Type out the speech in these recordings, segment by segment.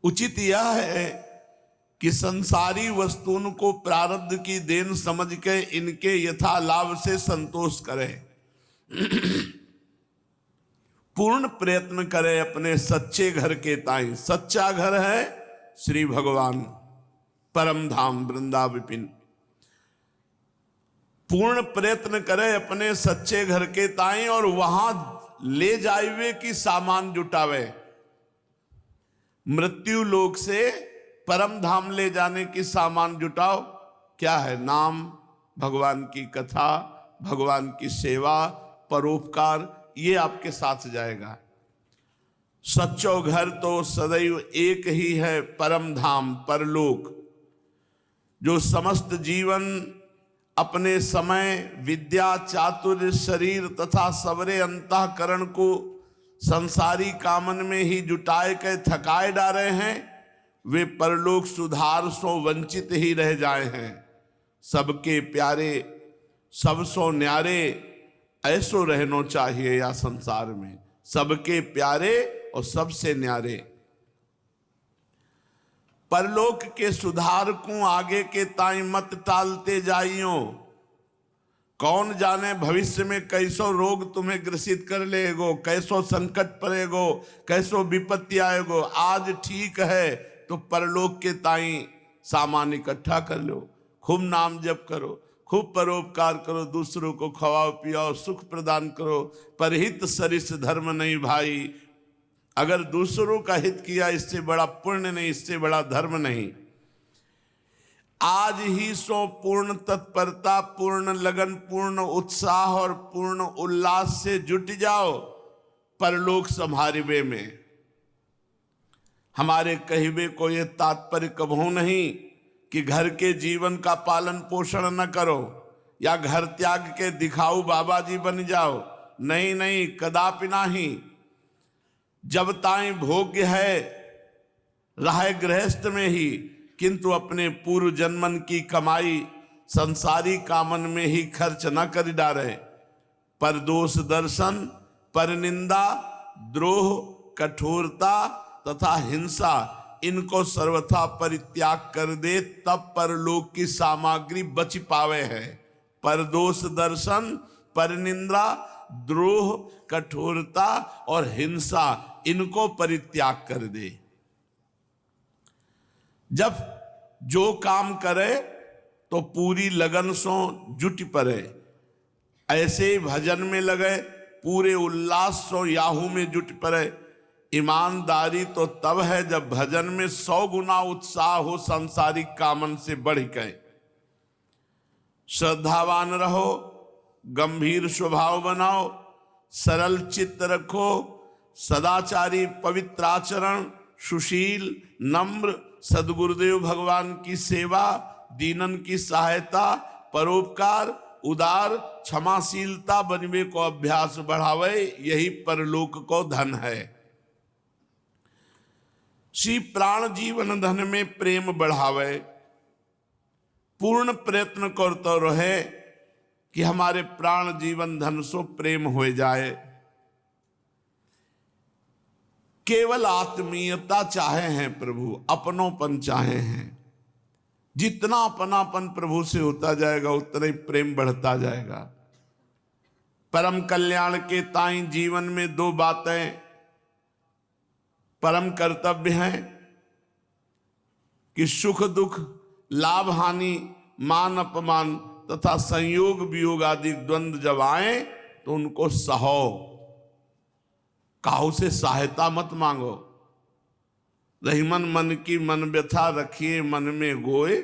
उचित यह है कि संसारी वस्तुओं को प्रारब्ध की देन समझ के इनके यथा लाभ से संतोष करें, पूर्ण प्रयत्न करे अपने सच्चे घर के ताई। सच्चा घर है श्री भगवान परम धाम वृंदाविपिन। पूर्ण प्रयत्न करे अपने सच्चे घर के ताई और वहां ले जाइए कि सामान जुटावे। मृत्यु लोक से परम धाम ले जाने की सामान जुटाओ। क्या है? नाम, भगवान की कथा, भगवान की सेवा, परोपकार, ये आपके साथ जाएगा। सच्चो घर तो सदैव एक ही है, परम धाम परलोक। जो समस्त जीवन अपने समय, विद्या, चातुर्य, शरीर तथा सबरे अंतःकरण को संसारी कामन में ही जुटाए के थकाए डाले हैं, वे परलोक सुधार सो वंचित ही रह जाए हैं। सबके प्यारे, सब सो न्यारे, ऐसो रहना चाहिए या संसार में। सबके प्यारे और सबसे न्यारे। परलोक के सुधार को आगे के ताई मत टालते जाइयो। कौन जाने भविष्य में कैसो रोग तुम्हें ग्रसित कर लेगो, कैसो संकट पड़ेगो, कैसो विपत्ति आएगो। आज ठीक है तो परलोक के ताई सामान इकट्ठा कर लो, खूब नाम जप करो, खूब परोपकार करो, दूसरों को खवाओ पियाओ, सुख प्रदान करो। परहित सरिस धर्म नहीं भाई। अगर दूसरों का हित किया, इससे बड़ा पुण्य नहीं, इससे बड़ा धर्म नहीं। आज ही सो पूर्ण तत्परता, पूर्ण लगन, पूर्ण उत्साह और पूर्ण उल्लास से जुट जाओ परलोक संभारिबे में। हमारे कहिबे को ये तात्पर्य कबहू नहीं कि घर के जीवन का पालन पोषण न करो या घर त्याग के दिखाऊ बाबा जी बन जाओ। नहीं नहीं, कदापि नहीं। जब ताई भोग्य है रहे गृहस्थ में ही, किंतु अपने पूर्व जन्मन की कमाई संसारी कामन में ही खर्च न कर डाले। पर दोष दर्शन, पर निंदा, द्रोह, कठोरता तथा हिंसा, इनको सर्वथा परित्याग कर दे, तब परलोक की सामग्री बच पावे है। पर दोष दर्शन, पर निंदा, द्रोह, कठोरता और हिंसा, इनको परित्याग कर दे। जब जो काम करे तो पूरी लगन सो जुट पड़े। ऐसे भजन में लगे, पूरे उल्लास सो याहू में जुट पड़े। ईमानदारी तो तब है जब भजन में 100 गुना उत्साह हो सांसारिक कामन से बढ़ गए। श्रद्धावान रहो, गंभीर स्वभाव बनाओ, सरल चित्त रखो, सदाचारी पवित्र आचरण, सुशील, नम्र, सदगुरुदेव भगवान की सेवा, दीनन की सहायता, परोपकार, उदार, क्षमाशीलता बनवे को अभ्यास बढ़ावे। यही परलोक को धन है। श्री प्राण जीवन धन में प्रेम बढ़ावे। पूर्ण प्रयत्न करते रहे कि हमारे प्राण जीवन धन सो प्रेम हो जाए। केवल आत्मीयता चाहे हैं प्रभु, अपनोपन चाहे हैं। जितना अपनापन प्रभु से होता जाएगा उतना ही प्रेम बढ़ता जाएगा। परम कल्याण के ताई जीवन में 2 बातें परम कर्तव्य हैं कि सुख दुख, लाभ हानि, मान अपमान तथा संयोग वियोग आदि द्वंद्व जब आए तो उनको सहो। काहू से सहायता मत मांगो। रहीमन मन की मन व्यथा रखिए मन में गोए,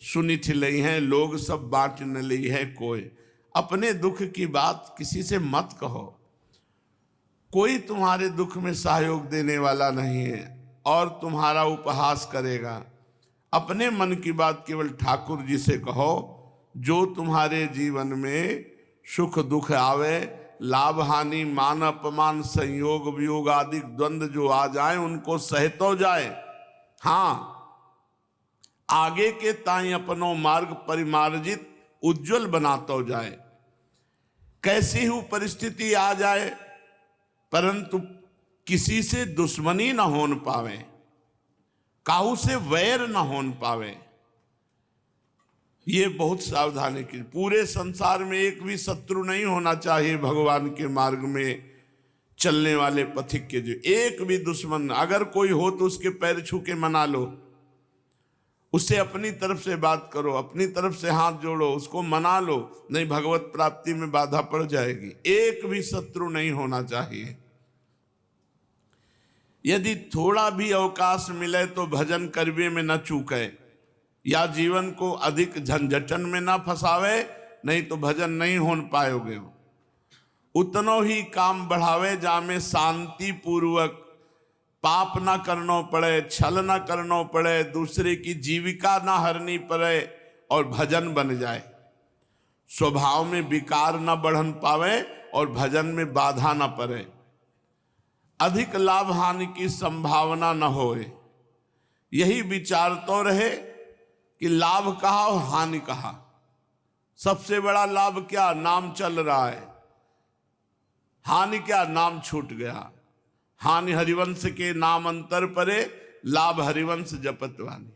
सुनी ठिलई है लोग सब बांट न ली है कोई। अपने दुख की बात किसी से मत कहो। कोई तुम्हारे दुख में सहयोग देने वाला नहीं है और तुम्हारा उपहास करेगा। अपने मन की बात केवल ठाकुर जी से कहो। जो तुम्हारे जीवन में सुख दुख आवे, लाभ हानि, मान अपमान, संयोग वियोग आदि द्वंद्व जो आ जाए उनको सहतो जाए। हाँ, आगे के ताई अपनो मार्ग परिमार्जित उज्जवल बनातो जाए। कैसी ही परिस्थिति आ जाए परंतु किसी से दुश्मनी न होने पावे। काहू से वैर न होन पावे, ये बहुत सावधानी की। पूरे संसार में एक भी शत्रु नहीं होना चाहिए भगवान के मार्ग में चलने वाले पथिक के। जो एक भी दुश्मन अगर कोई हो तो उसके पैर छू के मना लो, उससे अपनी तरफ से बात करो, अपनी तरफ से हाथ जोड़ो, उसको मना लो, नहीं भगवत प्राप्ति में बाधा पड़ जाएगी। एक भी शत्रु नहीं होना चाहिए। यदि थोड़ा भी अवकाश मिले तो भजन करवे में न चूके, या जीवन को अधिक झंझटन में न फंसावे, नहीं तो भजन नहीं हो पाओगे। उतनो ही काम बढ़ावे जामे शांति पूर्वक, पाप ना करना पड़े, छल ना करना पड़े, दूसरे की जीविका ना हरनी पड़े और भजन बन जाए। स्वभाव में विकार ना बढ़न पावे और भजन में बाधा ना पड़े। अधिक लाभ हानि की संभावना न होए, यही विचार तो रहे कि लाभ कहा और हानि कहा। सबसे बड़ा लाभ क्या? नाम चल रहा है। हानि क्या? नाम छूट गया। हानि हरिवंश के नाम अंतर परे, लाभ हरिवंश जपत वाणी।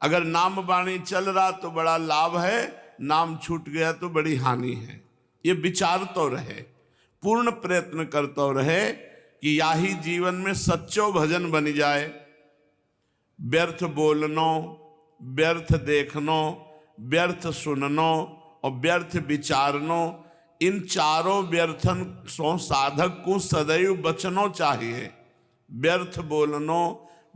अगर नाम वाणी चल रहा तो बड़ा लाभ है, नाम छूट गया तो बड़ी हानि है। ये विचार तो रहे, पूर्ण प्रयत्न करते रहे कि याही जीवन में सच्चो भजन बन जाए। व्यर्थ बोलनो, व्यर्थ देखनो, व्यर्थ सुननो और व्यर्थ विचारनो, इन चारों व्यर्थन सो साधक को सदैव बचनो चाहिए। व्यर्थ बोलनो,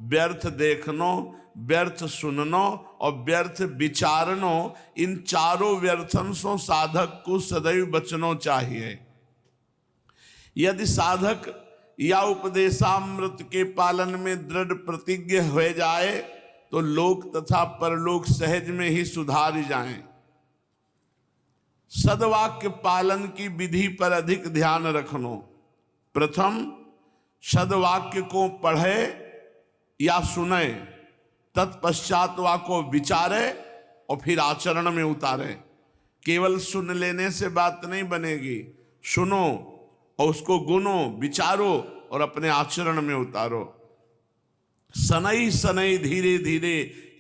व्यर्थ देखनो, व्यर्थ सुननो और व्यर्थ विचारनो, इन चारों व्यर्थन सो साधक को सदैव बचनो चाहिए। यदि साधक या उपदेशामृत के पालन में दृढ़ प्रतिज्ञ हो जाए तो लोक तथा परलोक सहज में ही सुधार जाएं। सदवाक्य पालन की विधि पर अधिक ध्यान रखनो। प्रथम सदवाक्य को पढ़े या सुने, तत्पश्चात वाको विचारे और फिर आचरण में उतारे। केवल सुन लेने से बात नहीं बनेगी, सुनो और उसको गुनो, विचारो और अपने आचरण में उतारो। सनई सनई धीरे धीरे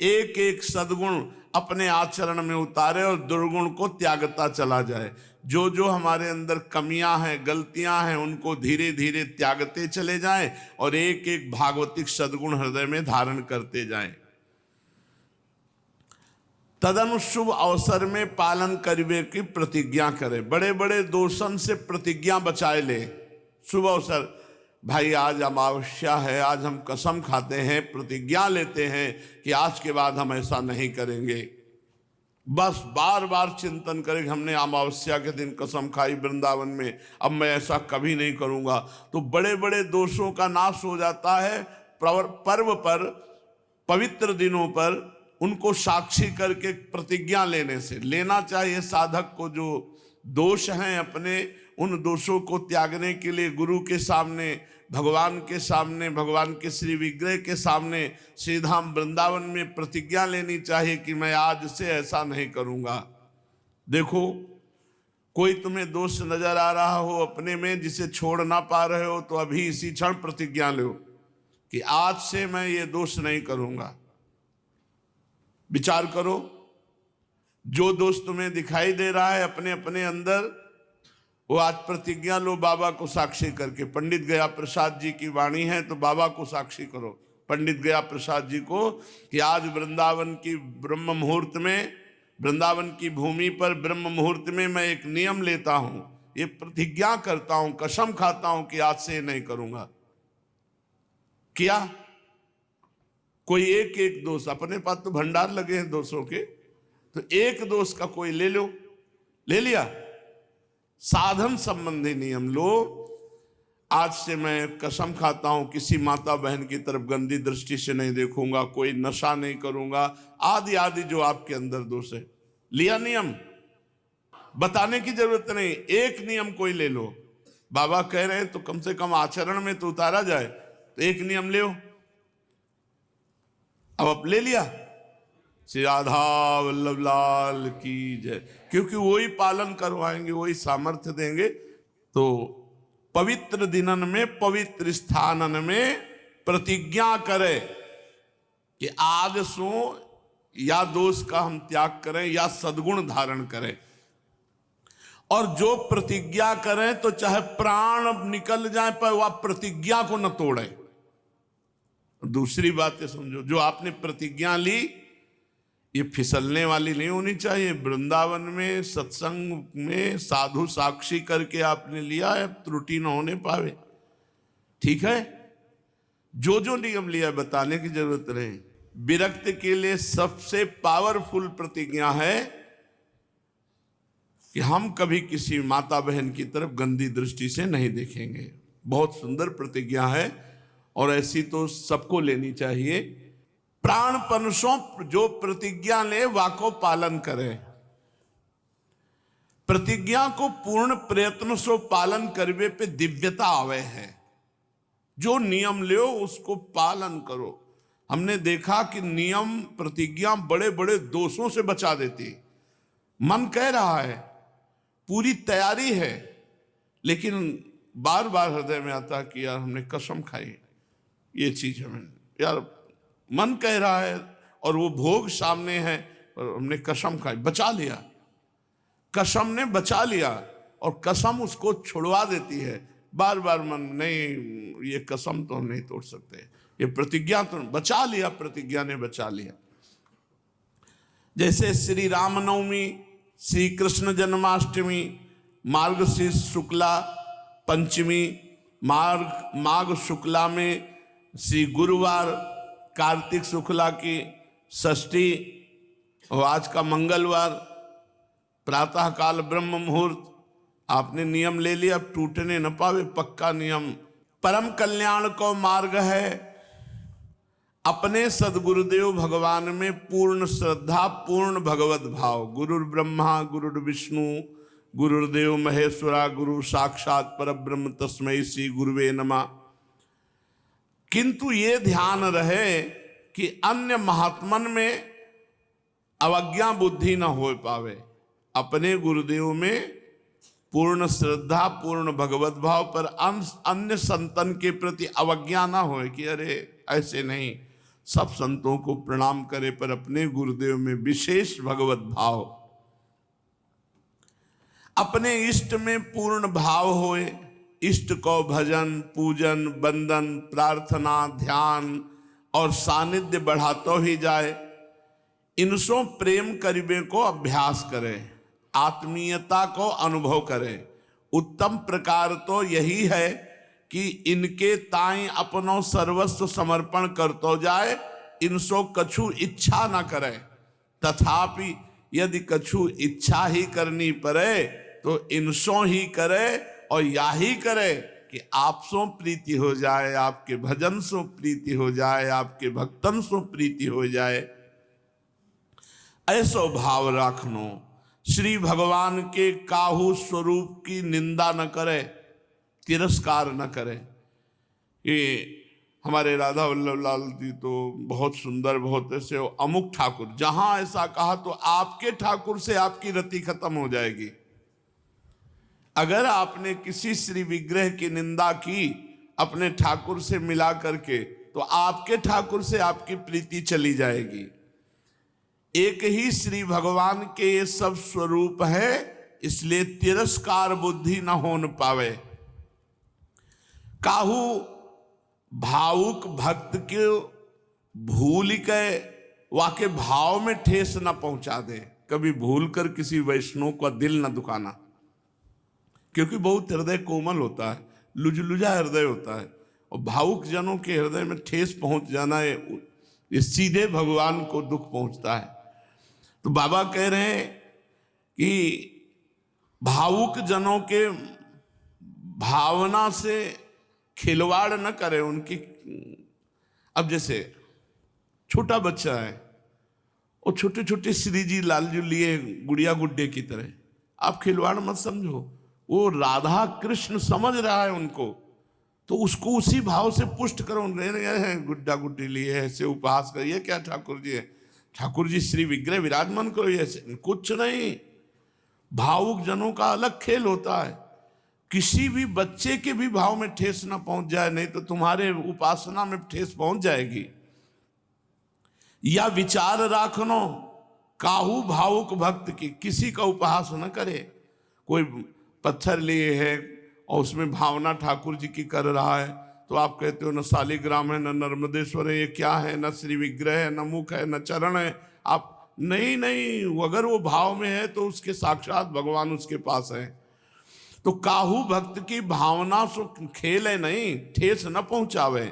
एक एक सद्गुण अपने आचरण में उतारे और दुर्गुण को त्यागता चला जाए। जो जो हमारे अंदर कमियां हैं, गलतियां हैं, उनको धीरे धीरे त्यागते चले जाएं और एक एक भागवतिक सद्गुण हृदय में धारण करते जाएं। तदनुशुभ अवसर में पालन करिवे की प्रतिज्ञा करे। बड़े बड़े दोषन से प्रतिज्ञा बचाए ले। शुभ अवसर, भाई आज अमावस्या है, आज हम कसम खाते हैं, प्रतिज्ञा लेते हैं कि आज के बाद हम ऐसा नहीं करेंगे। बस बार बार चिंतन करें, हमने अमावस्या के दिन कसम खाई वृंदावन में, अब मैं ऐसा कभी नहीं करूंगा। तो बड़े बड़े दोषों का नाश हो जाता है। पर्व पर, पवित्र दिनों पर उनको साक्षी करके प्रतिज्ञा लेने से। लेना चाहिए साधक को जो दोष हैं अपने, उन दोषों को त्यागने के लिए गुरु के सामने, भगवान के सामने, भगवान के श्री विग्रह के सामने श्रीधाम वृंदावन में प्रतिज्ञा लेनी चाहिए कि मैं आज से ऐसा नहीं करूंगा। देखो, कोई तुम्हें दोष नजर आ रहा हो अपने में जिसे छोड़ ना पा रहे हो, तो अभी इसी क्षण प्रतिज्ञा लो कि आज से मैं ये दोष नहीं करूंगा। विचार करो, जो दोष तुम्हें दिखाई दे रहा है अपने अपने अंदर, वो आज प्रतिज्ञा लो बाबा को साक्षी करके। पंडित गया प्रसाद जी की वाणी है तो बाबा को साक्षी करो, पंडित गया प्रसाद जी को, कि आज वृंदावन की ब्रह्म मुहूर्त में, वृंदावन की भूमि पर ब्रह्म मुहूर्त में मैं एक नियम लेता हूं, ये प्रतिज्ञा करता हूं, कसम खाता हूं कि आज से नहीं करूंगा। किया? कोई एक एक दोष, अपने पास तो भंडार लगे हैं दोषों के, तो एक दोष का कोई ले लो, ले लिया। साधन संबंधी नियम लो। आज से मैं कसम खाता हूं किसी माता बहन की तरफ गंदी दृष्टि से नहीं देखूंगा, कोई नशा नहीं करूंगा, आदि आदि जो आपके अंदर दोष है। लिया नियम, बताने की जरूरत नहीं, एक नियम कोई ले लो। बाबा कह रहे हैं तो कम से कम आचरण में तो उतारा जाए, तो एक नियम ले। अब आप ले लिया, श्री राधा वल्लभ लाल की जय, क्योंकि वही पालन करवाएंगे, वही सामर्थ्य देंगे। तो पवित्र दिनन में, पवित्र स्थानन में प्रतिज्ञा करे, कि आज सो या दोष का हम त्याग करें या सद्गुण धारण करें, और जो प्रतिज्ञा करें तो चाहे प्राण निकल जाए पर वह प्रतिज्ञा को न तोड़े। दूसरी बात ये समझो, जो आपने प्रतिज्ञा ली ये फिसलने वाली नहीं होनी चाहिए। वृंदावन में सत्संग में साधु साक्षी करके आपने लिया है, त्रुटि न होने पावे, ठीक है। जो जो नियम लिया बताने की जरूरत नहीं। विरक्त के लिए सबसे पावरफुल प्रतिज्ञा है कि हम कभी किसी माता बहन की तरफ गंदी दृष्टि से नहीं देखेंगे। बहुत सुंदर प्रतिज्ञा है और ऐसी तो सबको लेनी चाहिए। प्राणपन सो जो प्रतिज्ञा ले वाको पालन करे, प्रतिज्ञा को पूर्ण प्रयत्न सो पालन करवे पे दिव्यता आवे है। जो नियम ले उसको पालन करो। हमने देखा कि नियम प्रतिज्ञा बड़े बड़े दोषों से बचा देती। मन कह रहा है, पूरी तैयारी है, लेकिन बार बार हृदय में आता कि यार हमने कसम खाई ये चीज हमें, यार मन कह रहा है और वो भोग सामने है और हमने कसम खाई, बचा लिया, कसम ने बचा लिया और कसम उसको छुड़वा देती है। बार बार मन नहीं, ये कसम तो हम नहीं तोड़ सकते, ये प्रतिज्ञा तो बचा लिया, प्रतिज्ञा ने बचा लिया। जैसे श्री रामनवमी, श्री कृष्ण जन्माष्टमी, मार्गशीर्ष शुक्ला पंचमी, माघ शुक्ला में श्री गुरुवार, कार्तिक शुक्ला की षष्ठी और आज का मंगलवार, प्रातः काल ब्रह्म मुहूर्त। आपने नियम ले लिया, अब टूटने न पावे, पक्का नियम। परम कल्याण को मार्ग है अपने सदगुरुदेव भगवान में पूर्ण श्रद्धा, पूर्ण भगवत भाव। गुरुर् ब्रह्मा गुरुर् विष्णु गुरुर्देव महेश्वरा, गुरु साक्षात परब्रह्म तस्मै श्री गुरुवे नमः। किंतु ये ध्यान रहे कि अन्य महात्मन में अवज्ञा बुद्धि न हो पावे। अपने गुरुदेव में पूर्ण श्रद्धा, पूर्ण भगवत भाव, पर अन्य संतन के प्रति अवज्ञा ना हो कि अरे ऐसे नहीं, सब संतों को प्रणाम करे, पर अपने गुरुदेव में विशेष भगवत भाव। अपने इष्ट में पूर्ण भाव होए, इष्ट को भजन, पूजन, वंदन, प्रार्थना, ध्यान और सानिध्य बढ़ातो ही जाए। इनसो प्रेम करीबे को अभ्यास करे, आत्मीयता को अनुभव करे। उत्तम प्रकार तो यही है कि इनके ताई अपनो सर्वस्व समर्पण करतो जाए, इनसो कछु इच्छा न करे। तथापि यदि कछु इच्छा ही करनी पड़े तो इनसो ही करे, और या ही करे कि आपसो प्रीति हो जाए, आपके भजन सो प्रीति हो जाए, आपके भक्तन सो प्रीति हो जाए। ऐसो भाव रखनो। श्री भगवान के काहू स्वरूप की निंदा न करे, तिरस्कार न करे। ये हमारे राधा वल्लभ लाल जी तो बहुत सुंदर, बहुत ऐसे अमुक ठाकुर, जहां ऐसा कहा तो आपके ठाकुर से आपकी रति खत्म हो जाएगी। अगर आपने किसी श्री विग्रह की निंदा की अपने ठाकुर से मिला करके, तो आपके ठाकुर से आपकी प्रीति चली जाएगी। एक ही श्री भगवान के ये सब स्वरूप है, इसलिए तिरस्कार बुद्धि न हो न पावे। काहू भावुक भक्त के भूल के वाके भाव में ठेस न पहुंचा दे। कभी भूल कर किसी वैष्णव का दिल न दुखाना, क्योंकि बहुत हृदय कोमल होता है, लुजलुजा हृदय होता है, और भावुक जनों के हृदय में ठेस पहुंच जाना है, ये सीधे भगवान को दुख पहुंचता है। तो बाबा कह रहे हैं कि भावुक जनों के भावना से खिलवाड़ न करे उनकी। अब जैसे छोटा बच्चा है, और छोटे छोटे श्री जी लालजू लिए गुड़िया गुड्डे की तरह, आप खिलवाड़ मत समझो। वो राधा कृष्ण समझ रहा है उनको, तो उसको उसी भाव से पुष्ट करो। गुड्डा गुड्डी लिए ऐसे उपहास करिए, क्या ठाकुर जी है, ठाकुर जी श्री विग्रह विराजमान करो, ऐसे कुछ नहीं। भावुक जनों का अलग खेल होता है। किसी भी बच्चे के भी भाव में ठेस ना पहुंच जाए, नहीं तो तुम्हारे उपासना में ठेस पहुंच जाएगी। या विचार राखनो काहू भावुक भक्त की, किसी का उपहास न करे। कोई पत्थर लिए है और उसमें भावना ठाकुर जी की कर रहा है, तो आप कहते हो न शालिग्राम है, न नर्मदेश्वर है, ये क्या है, न श्री विग्रह है, न मुख है, न चरण है। आप नहीं नहीं, अगर वो भाव में है तो उसके साक्षात भगवान उसके पास है। तो काहू भक्त की भावना सो खेल है नहीं, ठेस न पहुंचावे।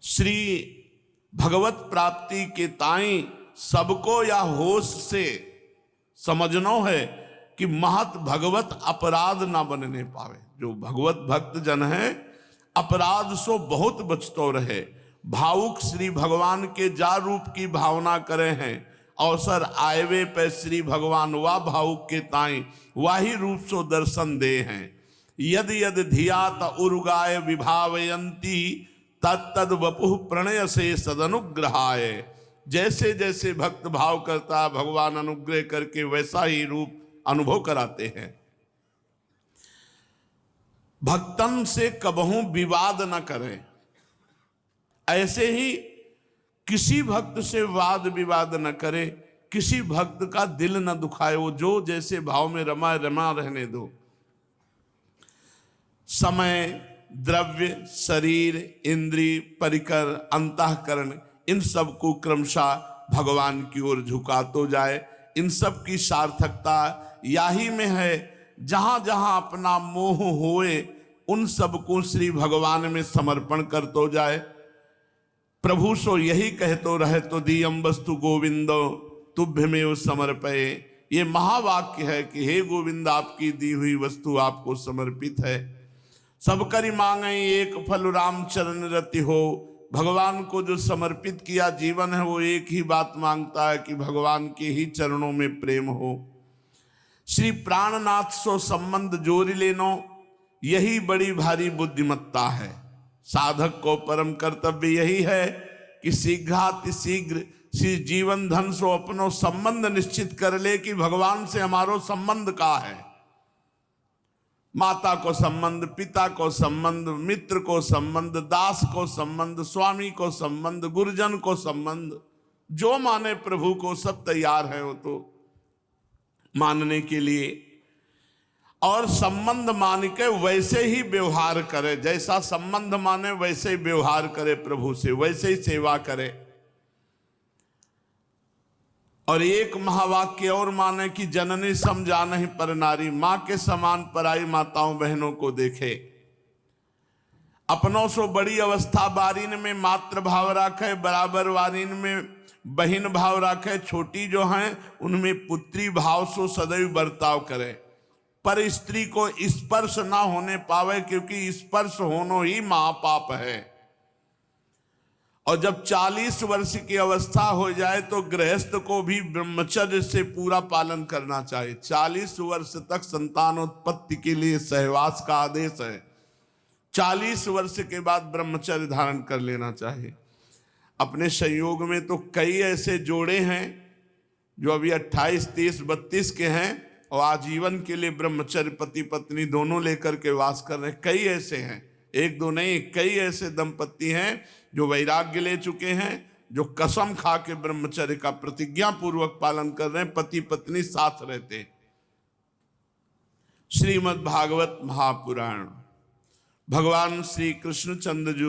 श्री भगवत प्राप्ति के ताई सबको या होश से समझनो है कि महत भगवत अपराध ना बनने पावे। जो भगवत भक्त जन है अपराध सो बहुत बचतो रहे। भावुक श्री भगवान के जा रूप की भावना करे हैं, अवसर आयवे पे श्री भगवान वा भावुक के ताई वाही रूप सो दर्शन दे हैं। यद यद धियात उर्गाय विभावयंती तत्तद वपुः प्रणय से सदनुग्रहाय। जैसे जैसे भक्त भाव करता भगवान अनुग्रह करके वैसा ही रूप अनुभव कराते हैं। भक्तन से कबहू विवाद न करें। ऐसे ही किसी भक्त से वाद विवाद न करे, किसी भक्त का दिल न दुखाए। वो जो जैसे भाव में रमा रहने दो। समय, द्रव्य, शरीर, इंद्रिय, परिकर, अंतःकरण, इन सब को क्रमशः भगवान की ओर झुका तो जाए। इन सब की सार्थकता याही में है, जहां जहां अपना मोह होए उन सब को श्री भगवान में समर्पण कर तो जाए। प्रभु सो यही कहतो रहे तो दीयम वस्तु गोविंदो तुभ्यमेव समर्पये। ये महावाक्य है कि हे गोविंद, आपकी दी हुई वस्तु आपको समर्पित है। सब करी मांगे एक फल राम चरण रति हो। भगवान को जो समर्पित किया जीवन है वो एक ही बात मांगता है कि भगवान के ही चरणों में प्रेम हो। श्री प्राणनाथ सो संबंध जोड़ लेनो, यही बड़ी भारी बुद्धिमत्ता है। साधक को परम कर्तव्य यही है कि शीघ्रातिशीघ्र श्री जीवन धन सो अपनो संबंध निश्चित कर ले कि भगवान से हमारो संबंध का है। माता को संबंध, पिता को संबंध, मित्र को संबंध, दास को संबंध, स्वामी को संबंध, गुरुजन को संबंध, जो माने प्रभु को सब तैयार है वो तो मानने के लिए। और संबंध मान के वैसे ही व्यवहार करे, जैसा संबंध माने वैसे ही व्यवहार करे प्रभु से, वैसे ही सेवा करे। और एक महावाक्य और माने कि जननी समझा नहीं पर नारी, मां के समान पराई माताओं बहनों को देखे। अपनों सो बड़ी अवस्था बारीन में मातृ भाव रखे, बराबर वारीन में बहिन भाव रखे, छोटी जो हैं उनमें पुत्री भाव सो सदैव बर्ताव करे। पर स्त्री को स्पर्श ना होने पावे, क्योंकि स्पर्श होनो ही महापाप है। और जब 40 वर्ष की अवस्था हो जाए तो गृहस्थ को भी ब्रह्मचर्य से पूरा पालन करना चाहिए। 40 वर्ष तक संतानोत्पत्ति के लिए सहवास का आदेश है। 40 वर्ष के बाद ब्रह्मचर्य धारण कर लेना चाहिए। अपने संयोग में तो कई ऐसे जोड़े हैं जो अभी 28, 30, 32 के हैं और आजीवन के लिए ब्रह्मचर्य पति पत्नी दोनों लेकर के वास कर रहे हैं। कई ऐसे हैं, एक दो नहीं, कई ऐसे दंपति हैं जो वैराग्य ले चुके हैं, जो कसम खा के ब्रह्मचर्य का प्रतिज्ञा पूर्वक पालन कर रहे हैं, पति पत्नी साथ रहते। श्रीमद् भागवत महापुराण। भगवान श्री कृष्ण चंद्र जी